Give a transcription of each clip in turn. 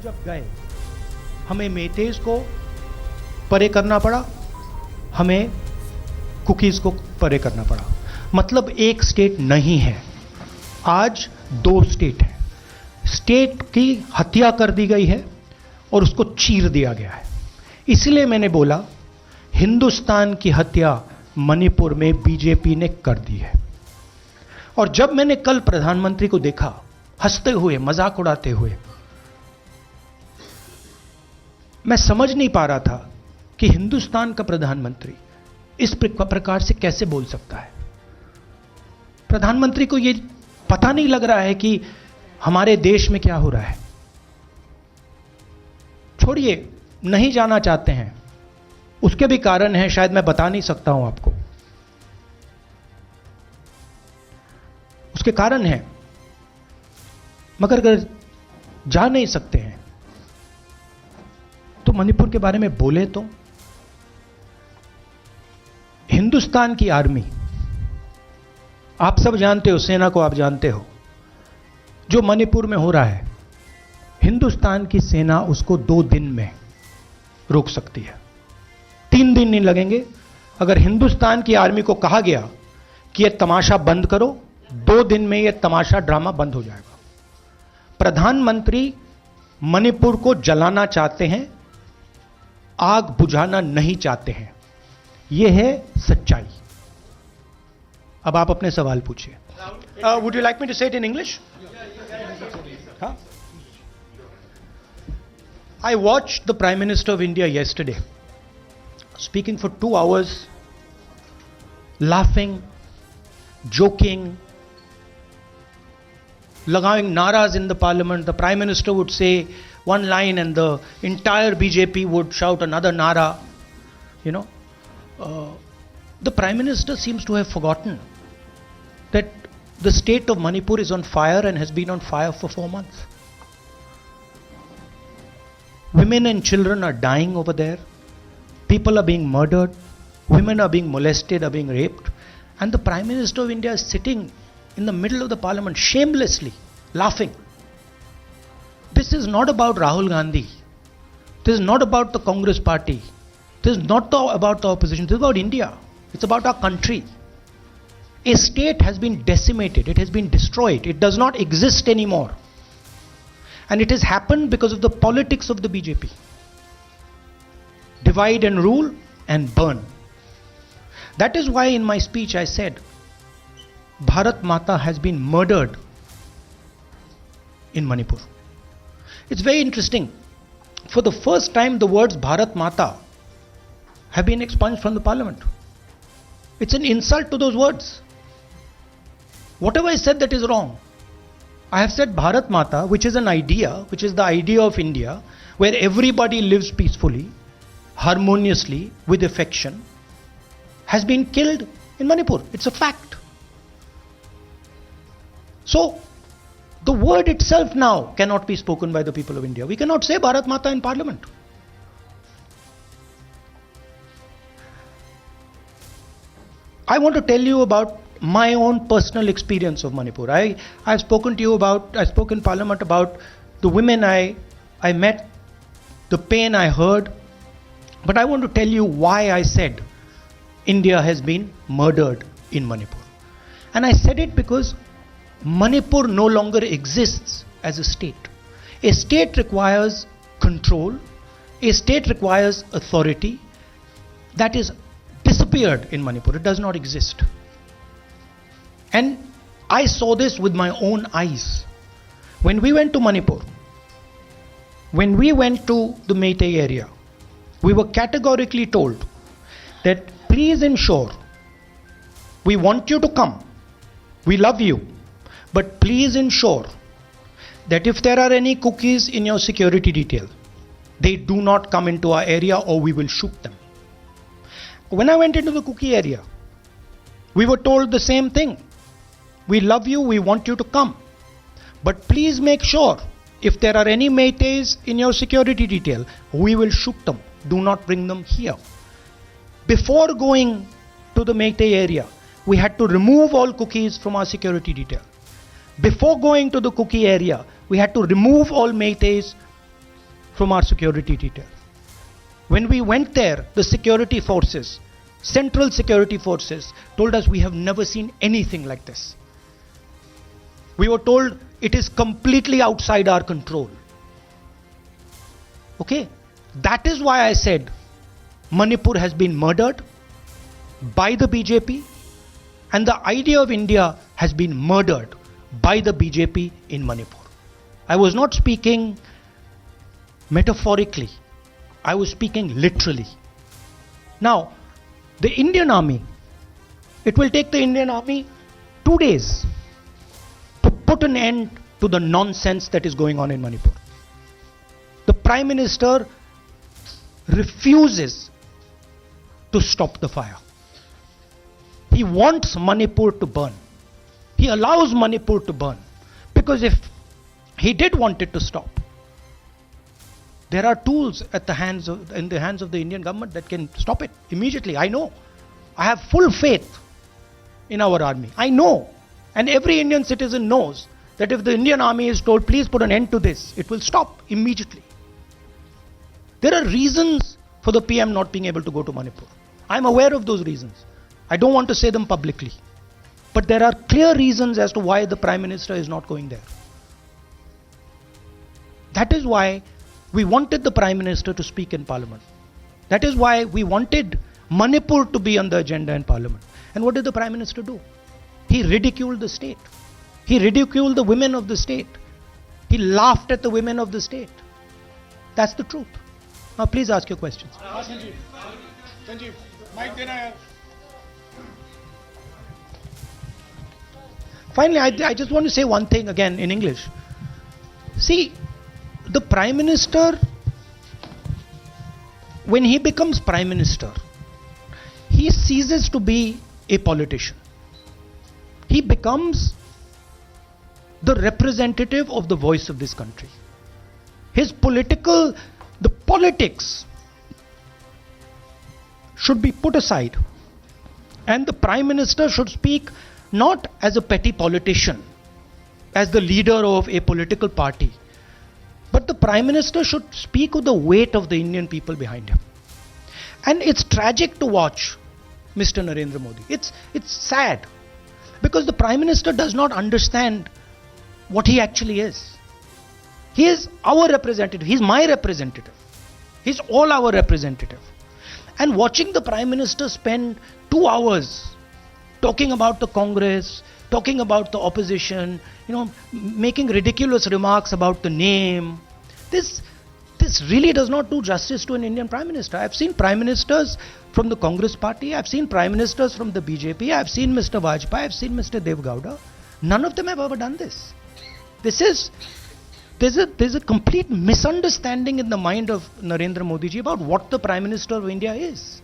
जब गए हमें मेतेज को परे करना पड़ा, हमें कुकीज को परे करना पड़ा। मतलब एक स्टेट नहीं है, आज दो स्टेट है। स्टेट की हत्या कर दी गई है और उसको चीर दिया गया है। इसलिए मैंने बोला हिंदुस्तान की हत्या मणिपुर में बीजेपी ने कर दी है। और जब मैंने कल प्रधानमंत्री को देखा हंसते हुए, मजाक उड़ाते हुए, मैं समझ नहीं पा रहा था कि हिंदुस्तान का प्रधानमंत्री इस प्रकार से कैसे बोल सकता है। प्रधानमंत्री को यह पता नहीं लग रहा है कि हमारे देश में क्या हो रहा है। छोड़िए, नहीं जाना चाहते हैं, उसके भी कारण हैं, शायद मैं बता नहीं सकता हूं आपको। उसके कारण हैं, मगर अगर जा नहीं सकते हैं तो मणिपुर के बारे में बोले तो। हिंदुस्तान की आर्मी, आप सब जानते हो, सेना को आप जानते हो, जो मणिपुर में हो रहा है, हिंदुस्तान की सेना उसको 2 दिन में रोक सकती है। 3 दिन नहीं लगेंगे। अगर हिंदुस्तान की आर्मी को कहा गया कि यह तमाशा बंद करो, 2 दिन में यह तमाशा ड्रामा बंद हो जाएगा। प्रधानमंत्री मणिपुर को जलाना चाहते हैं, आग बुझाना नहीं चाहते हैं। यह है सच्चाई। अब आप अपने सवाल पूछिए। Would you like me to say it in English? I watched the Prime Minister of India yesterday speaking for 2 hours, laughing, joking, लगावing naras in the parliament. The Prime Minister would say one line and the entire BJP would shout another nara. You know, the Prime Minister seems to have forgotten that the state of Manipur is on fire and has been on fire for 4 months. Women and children are dying over there. People are being murdered. Women are being molested, are being raped. And the Prime Minister of India is sitting in the middle of the parliament shamelessly laughing. This is not about Rahul Gandhi. This is not about the Congress party. This is not about the opposition. This is about India. It's about our country. A state has been decimated. It has been destroyed. It does not exist anymore. And it has happened because of the politics of the BJP. Divide and rule and burn. That is why in my speech I said, Bharat Mata has been murdered in Manipur. It's very interesting. For the first time, the words Bharat Mata have been expunged from the parliament. It's an insult to those words. Whatever I said that is wrong. I have said Bharat Mata, which is an idea, which is the idea of India, where everybody lives peacefully, harmoniously, with affection, has been killed in Manipur. It's a fact. So, the word itself now cannot be spoken by the people of India. We cannot say Bharat Mata in parliament. I want to tell you about my own personal experience of Manipur. I've spoken to you about, I spoke in parliament about the women I met, the pain I heard, but I want to tell you why I said India has been murdered in Manipur. And I said it because Manipur no longer exists as a state. A state requires control, a state requires authority. That is disappeared in Manipur. It does not exist. And I saw this with my own eyes. When we went to Manipur, when we went to the Meitei area, we were categorically told that please ensure, we want you to come, we love you, but please ensure that if there are any cookies in your security detail, they do not come into our area or we will shoot them. When I went into the cookie area, we were told the same thing. We love you, we want you to come. But please make sure, if there are any Meiteis in your security detail, we will shoot them. Do not bring them here. Before going to the Meitei area, we had to remove all cookies from our security detail. Before going to the cookie area, we had to remove all Meiteis from our security detail. When we went there, the security forces, central security forces, told us we have never seen anything like this. We were told it is completely outside our control. Okay? That is why I said Manipur has been murdered by the BJP, and the idea of India has been murdered by the BJP in Manipur. I was not speaking metaphorically. I was speaking literally. Now, the Indian army, it will take the Indian army 2 days to put an end to the nonsense that is going on in Manipur. The Prime Minister refuses to stop the fire. He wants Manipur to burn. He allows Manipur to burn. Because if he did want it to stop, there are tools in the hands of the Indian government that can stop it immediately. I know. I have full faith in our army. I know. And every Indian citizen knows that if the Indian army is told, please put an end to this, it will stop immediately. There are reasons for the PM not being able to go to Manipur. I am aware of those reasons. I don't want to say them publicly. But there are clear reasons as to why the Prime Minister is not going there. That is why we wanted the Prime Minister to speak in Parliament. That is why we wanted Manipur to be on the agenda in Parliament. And what did the Prime Minister do? He ridiculed the state. He ridiculed the women of the state. He laughed at the women of the state. That's the truth. Now please ask your questions. Sanjeev, mic dena yaar. Finally, I just want to say one thing again in English. See, the Prime Minister, when he becomes Prime Minister, he ceases to be a politician. He becomes the representative of the voice of this country. The politics should be put aside, and the Prime Minister should speak not as a petty politician, as the leader of a political party, but the Prime Minister should speak with the weight of the Indian people behind him. And it's tragic to watch Mr. Narendra Modi. It's sad, because the Prime Minister does not understand what he actually is. He is our representative. He's my representative. He's all our representative. And watching the Prime Minister spend 2 hours talking about the Congress, talking about the opposition, making ridiculous remarks about the name, this really does not do justice to an Indian Prime Minister. I've seen Prime Ministers from the Congress party, I've seen Prime Ministers from the BJP, I've seen Mr. Vajpayee, I've seen Mr. Dev Gowda. None of them have ever done this. There's a complete misunderstanding in the mind of Narendra Modi ji about what the Prime Minister of India is.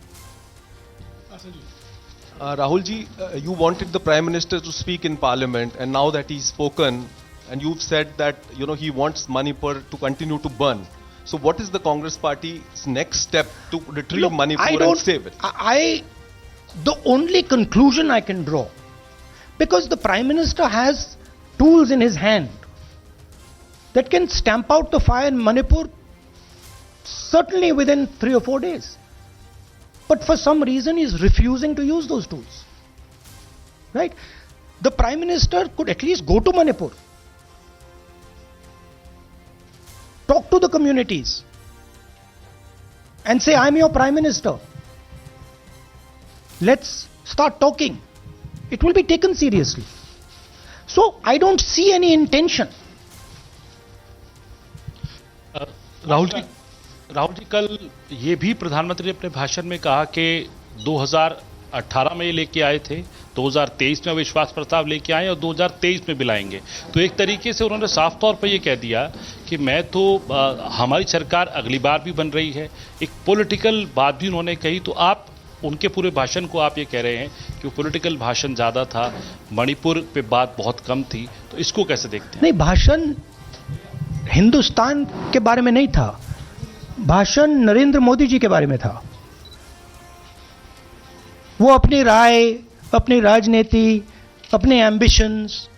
Rahul ji, you wanted the Prime Minister to speak in Parliament, and now that he's spoken, and you've said that he wants Manipur to continue to burn. So what is the Congress Party's next step to retrieve Manipur and save it? The only conclusion I can draw, because the Prime Minister has tools in his hand that can stamp out the fire in Manipur certainly within 3 or 4 days. But for some reason he is refusing to use those tools. Right? The Prime Minister could at least go to Manipur, talk to the communities and say, I'm your Prime Minister. Let's start talking. It will be taken seriously. So I don't see any intention. Rahul ji कल ये भी प्रधानमंत्री ने अपने भाषण में कहा कि 2018 में ये लेके आए थे, 2023 में विश्वास प्रस्ताव लेके आए और 2023 में भी लाएंगे. तो एक तरीके से उन्होंने साफ तौर पर ये कह दिया कि हमारी सरकार अगली बार भी बन रही है. एक पॉलिटिकल बात भी उन्होंने कही. तो आप उनके पूरे भाषण को आप ये कह रहे हैं कि वो पॉलिटिकल भाषण ज़्यादा था, मणिपुर पे बात बहुत कम थी. तो इसको कैसे देखते हैं? नहीं, भाषण हिंदुस्तान के बारे में नहीं था, भाषण नरेंद्र मोदी जी के बारे में था. वो अपनी राय, अपनी राजनीति, अपने एम्बिशंस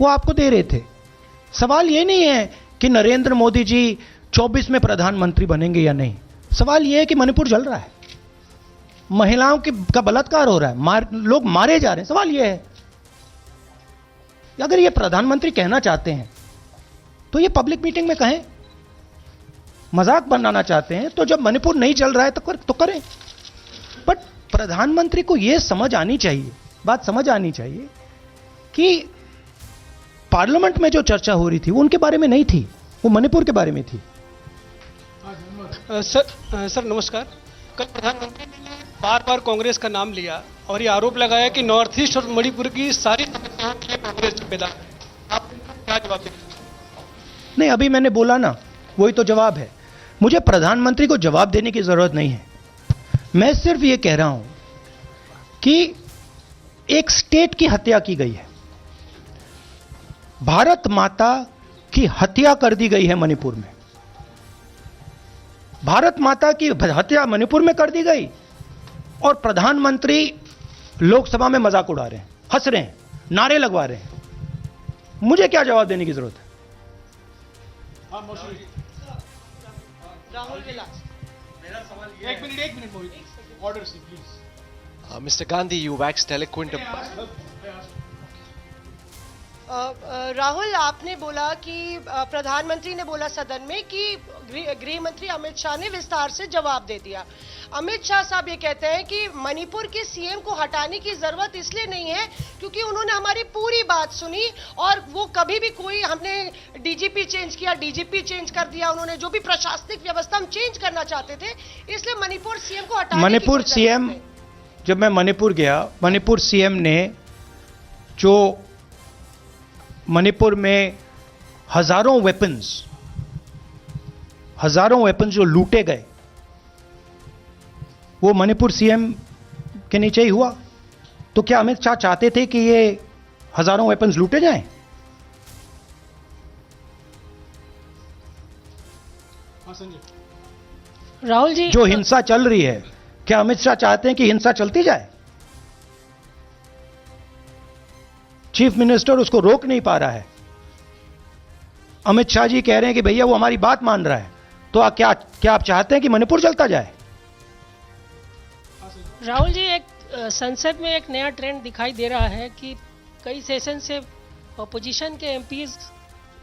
वो आपको दे रहे थे. सवाल ये नहीं है कि नरेंद्र मोदी जी 24 में प्रधानमंत्री बनेंगे या नहीं। सवाल यह है कि मणिपुर जल रहा है, महिलाओं का बलात्कार हो रहा है, लोग मारे जा रहे हैं। सवाल यह है, अगर ये प्रधानमंत्री कहना चाहते हैं तो ये पब्लिक मीटिंग में कहें। मजाक बनाना चाहते हैं तो जब मणिपुर नहीं चल रहा है तो करें। बट प्रधानमंत्री को यह समझ आनी चाहिए, बात समझ आनी चाहिए कि पार्लियामेंट में जो चर्चा हो रही थी वो उनके बारे में नहीं थी, वो मणिपुर के बारे में थी। सर नमस्कार। कल प्रधानमंत्री ने बार बार कांग्रेस का नाम लिया और ये आरोप लगाया कि नॉर्थ ईस्ट और मणिपुर की सारी समस्याओं के लिए कांग्रेस जिम्मेदार है। आप क्या जवाब देंगे? नहीं, अभी मैंने बोला ना, वही तो जवाब है। मुझे प्रधानमंत्री को जवाब देने की जरूरत नहीं है। मैं सिर्फ ये कह रहा हूं कि एक स्टेट की हत्या की गई है, भारत माता की हत्या कर दी गई है मणिपुर में। भारत माता की हत्या मणिपुर में कर दी गई और प्रधानमंत्री लोकसभा में मजाक उड़ा रहे हैं, हंस रहे हैं, नारे लगवा रहे हैं। मुझे क्या जवाब देने की जरूरत है? राहुल के लास्ट मेरा सवाल एक minute Mohit, order see please. Mr. Gandhi, you waxed eloquent. Rahul, आपने बोला कि प्रधानमंत्री ने बोला सदन में कि गृह मंत्री अमित शाह ने विस्तार से जवाब दे दिया। अमित शाह साहब ये कहते हैं कि मणिपुर के सीएम को हटाने की जरूरत इसलिए नहीं है क्योंकि उन्होंने हमारी पूरी बात सुनी और वो कभी भी कोई, हमने डीजीपी चेंज किया, डीजीपी चेंज कर दिया, उन्होंने जो भी प्रशासनिक व्यवस्था हम चेंज करना चाहते थे, इसलिए मणिपुर सीएम को हटाने मणिपुर सीएम, जब मैं मणिपुर गया, मणिपुर सीएम ने जो मणिपुर में हजारों वेपन्स जो लूटे गए, वो मणिपुर सीएम के नीचे ही हुआ। तो क्या अमित शाह चाहते थे कि ये हजारों वेपन्स लूटे जाएं? राहुल जी, जो हिंसा चल रही है, क्या अमित शाह चाहते हैं कि हिंसा चलती जाए? चीफ मिनिस्टर उसको रोक नहीं पा रहा है। अमित शाह जी कह रहे हैं कि भैया वो हमारी बात मान रहा है, तो क्या आप चाहते हैं कि मणिपुर चलता जाए? राहुल जी, एक संसद में एक नया ट्रेंड दिखाई दे रहा है कि कई सेशन से अपोजिशन के एमपीज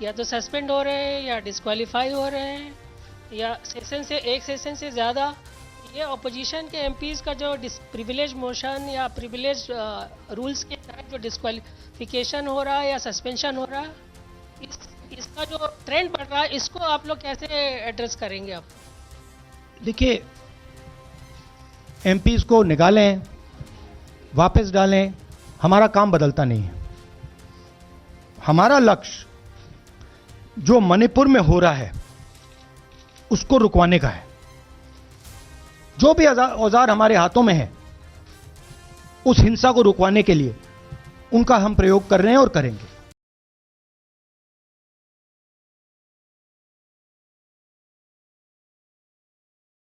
या तो सस्पेंड हो रहे हैं या डिस्क्वालीफाई हो रहे हैं, या एक सेशन से ज़्यादा ये अपोजिशन के एमपीज का जो प्रिविलेज मोशन या प्रिविलेज रूल्स के तहत जो डिस्क्वालिफिकेशन हो रहा है या सस्पेंशन हो रहा है, इसका जो ट्रेंड बढ़ रहा है, इसको आप लोग कैसे एड्रेस करेंगे? आप देखिए, एमपीज को निकालें, वापस डालें, हमारा काम बदलता नहीं है। हमारा लक्ष्य जो मणिपुर में हो रहा है उसको रुकवाने का है। जो भी औजार हमारे हाथों में है, उस हिंसा को रुकवाने के लिए उनका हम प्रयोग कर रहे हैं और करेंगे।